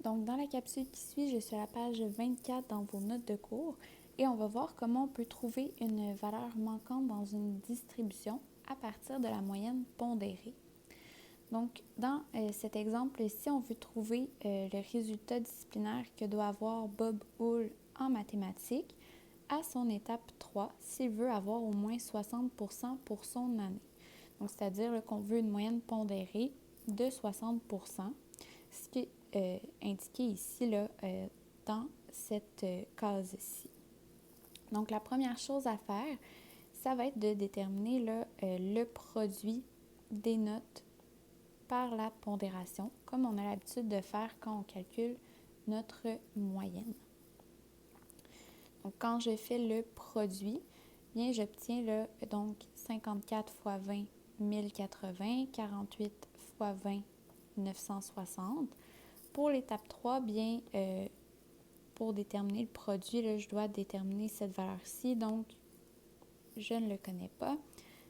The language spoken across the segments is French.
Donc, dans la capsule qui suit, je suis à la page 24 dans vos notes de cours et on va voir comment on peut trouver une valeur manquante dans une distribution à partir de la moyenne pondérée. Donc, dans cet exemple-ci, on veut trouver le résultat disciplinaire que doit avoir Bob Hull en mathématiques à son étape 3 s'il veut avoir au moins 60% pour son année. Donc, c'est-à-dire qu'on veut une moyenne pondérée de 60%, ce qui est indiqué ici là, dans cette case-ci. Donc, la première chose à faire, ça va être de déterminer là, le produit des notes par la pondération, comme on a l'habitude de faire quand on calcule notre moyenne. Donc, quand je fais le produit, bien, j'obtiens là, donc 54 fois 20, 1080, 48 fois 20, 960. Pour l'étape 3, bien, pour déterminer le produit, là, je dois déterminer cette valeur-ci, donc je ne le connais pas.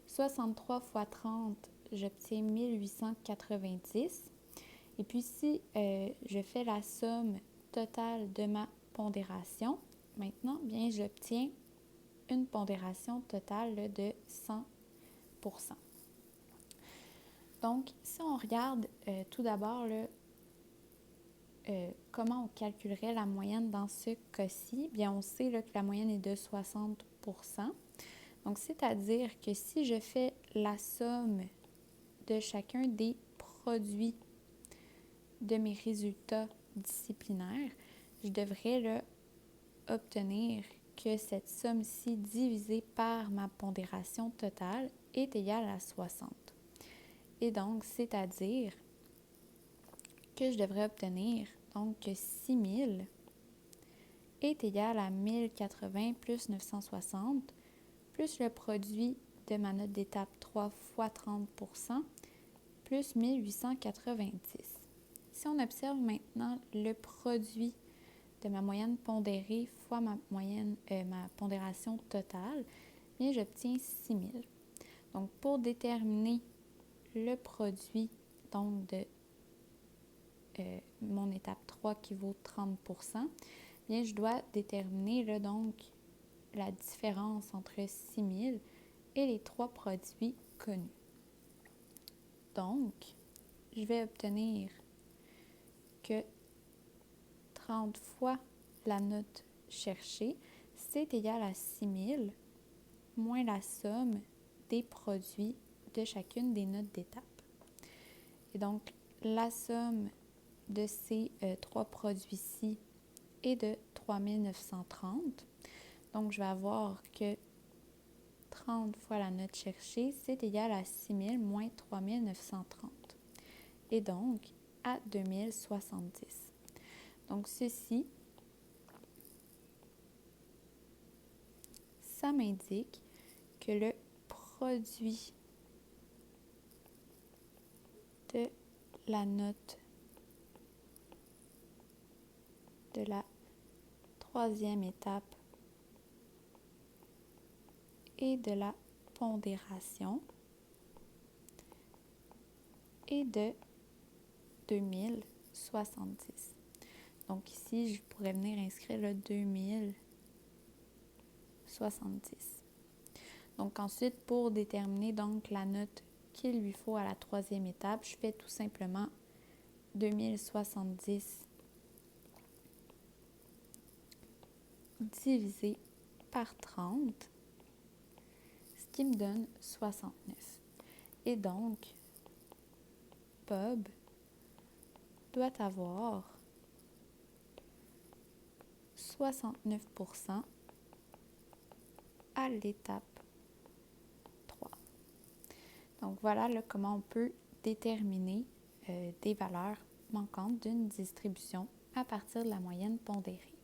63 fois 30, j'obtiens 1890. Et puis, si je fais la somme totale de ma pondération, maintenant, bien, j'obtiens une pondération totale là, de 100%. Donc, si on regarde tout d'abord comment on calculerait la moyenne dans ce cas-ci, bien, on sait là, que la moyenne est de 60%. Donc, c'est-à-dire que si je fais la somme de chacun des produits de mes résultats disciplinaires, je devrais là, obtenir que cette somme-ci divisée par ma pondération totale est égale à 60. Et donc, c'est-à-dire que je devrais obtenir donc que 6000 est égal à 1080 plus 960 plus le produit de ma note d'étape 3 fois 30% plus 1890. Si on observe maintenant le produit de ma moyenne pondérée fois ma pondération totale, bien j'obtiens 6000. Donc pour déterminer le produit donc de mon étape 3 qui vaut 30%, bien je dois déterminer là, donc la différence entre 6000 et les trois produits connus. Donc, je vais obtenir que 30 fois la note cherchée, c'est égal à 6000 moins la somme des produits de chacune des notes d'étape. Et donc, la somme de ces trois produits-ci est de 3930. Donc, je vais avoir que 30 fois la note cherchée, c'est égal à 6000 moins 3930. Et donc, à 2070. Donc, ceci, ça m'indique que le produit de la note de la troisième étape et de la pondération est de 2070. Donc ici, je pourrais venir inscrire le 2070. Donc ensuite, pour déterminer donc la note qu'il lui faut à la troisième étape, je fais tout simplement 2070 divisé par 30, ce qui me donne 69. Et donc, Bob doit avoir 69% à l'étape 3. Donc, voilà là, comment on peut déterminer des valeurs manquantes d'une distribution à partir de la moyenne pondérée.